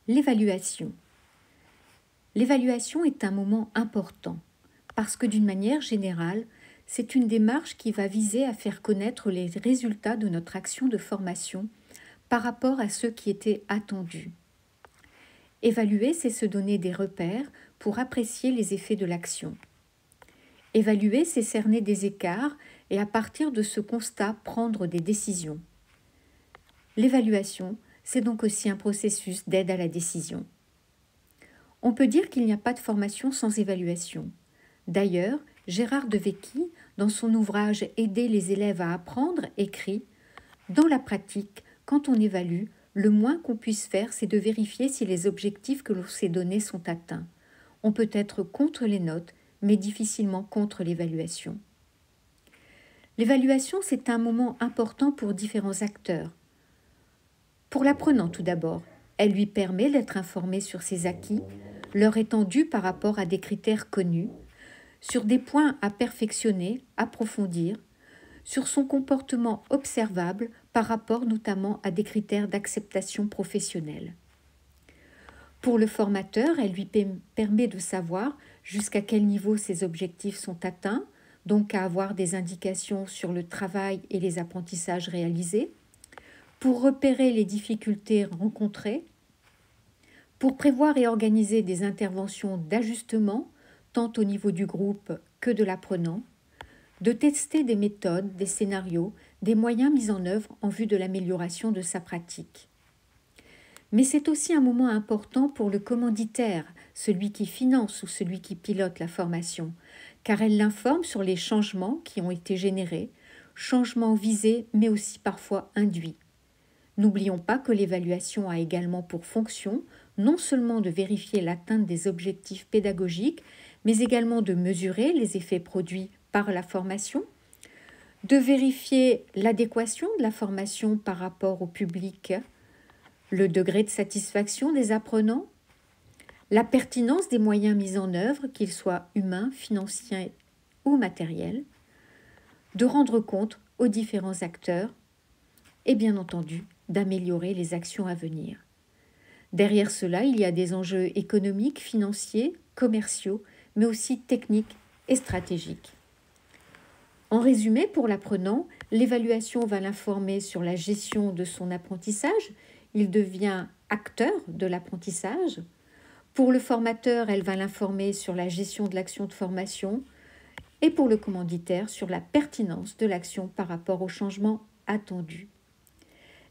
L'évaluation. L'évaluation est un moment important parce que d'une manière générale, c'est une démarche qui va viser à faire connaître les résultats de notre action de formation par rapport à ceux qui étaient attendus. Évaluer, c'est se donner des repères pour apprécier les effets de l'action. Évaluer, c'est cerner des écarts et à partir de ce constat prendre des décisions. L'évaluation, c'est donc aussi un processus d'aide à la décision. On peut dire qu'il n'y a pas de formation sans évaluation. D'ailleurs, Gérard de Vecchi, dans son ouvrage « Aider les élèves à apprendre », écrit « Dans la pratique, quand on évalue, le moins qu'on puisse faire, c'est de vérifier si les objectifs que l'on s'est donnés sont atteints. On peut être contre les notes, mais difficilement contre l'évaluation. » L'évaluation, c'est un moment important pour différents acteurs. Pour l'apprenant tout d'abord, elle lui permet d'être informé sur ses acquis, leur étendue par rapport à des critères connus, sur des points à perfectionner, approfondir, sur son comportement observable par rapport notamment à des critères d'acceptation professionnelle. Pour le formateur, elle lui permet de savoir jusqu'à quel niveau ses objectifs sont atteints, donc à avoir des indications sur le travail et les apprentissages réalisés, pour repérer les difficultés rencontrées, pour prévoir et organiser des interventions d'ajustement, tant au niveau du groupe que de l'apprenant, de tester des méthodes, des scénarios, des moyens mis en œuvre en vue de l'amélioration de sa pratique. Mais c'est aussi un moment important pour le commanditaire, celui qui finance ou celui qui pilote la formation, car elle l'informe sur les changements qui ont été générés, changements visés mais aussi parfois induits. N'oublions pas que l'évaluation a également pour fonction non seulement de vérifier l'atteinte des objectifs pédagogiques, mais également de mesurer les effets produits par la formation, de vérifier l'adéquation de la formation par rapport au public, le degré de satisfaction des apprenants, la pertinence des moyens mis en œuvre, qu'ils soient humains, financiers ou matériels, de rendre compte aux différents acteurs et bien entendu d'améliorer les actions à venir. Derrière cela, il y a des enjeux économiques, financiers, commerciaux, mais aussi techniques et stratégiques. En résumé, pour l'apprenant, l'évaluation va l'informer sur la gestion de son apprentissage. Il devient acteur de l'apprentissage. Pour le formateur, elle va l'informer sur la gestion de l'action de formation et pour le commanditaire sur la pertinence de l'action par rapport au changement attendu.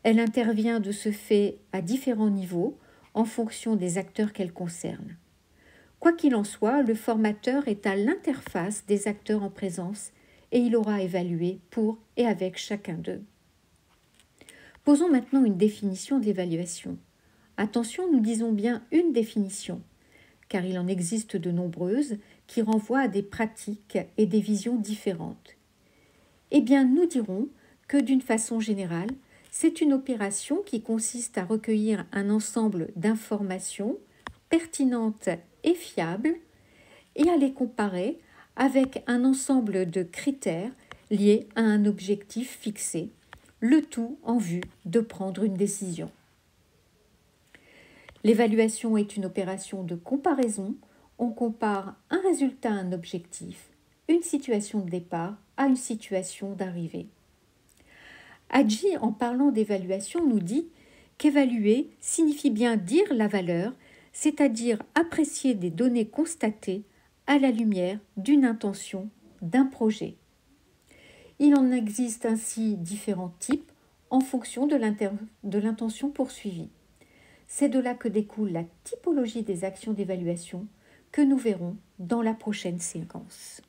Elle intervient de ce fait à différents niveaux en fonction des acteurs qu'elle concerne. Quoi qu'il en soit, le formateur est à l'interface des acteurs en présence et il aura évalué pour et avec chacun d'eux. Posons maintenant une définition de l'évaluation. Attention, nous disons bien une définition, car il en existe de nombreuses qui renvoient à des pratiques et des visions différentes. Eh bien, nous dirons que d'une façon générale, c'est une opération qui consiste à recueillir un ensemble d'informations pertinentes et fiables et à les comparer avec un ensemble de critères liés à un objectif fixé, le tout en vue de prendre une décision. L'évaluation est une opération de comparaison. On compare un résultat à un objectif, une situation de départ à une situation d'arrivée. Hadji, en parlant d'évaluation, nous dit qu'évaluer signifie bien dire la valeur, c'est-à-dire apprécier des données constatées à la lumière d'une intention, d'un projet. Il en existe ainsi différents types en fonction de l'intention poursuivie. C'est de là que découle la typologie des actions d'évaluation que nous verrons dans la prochaine séquence.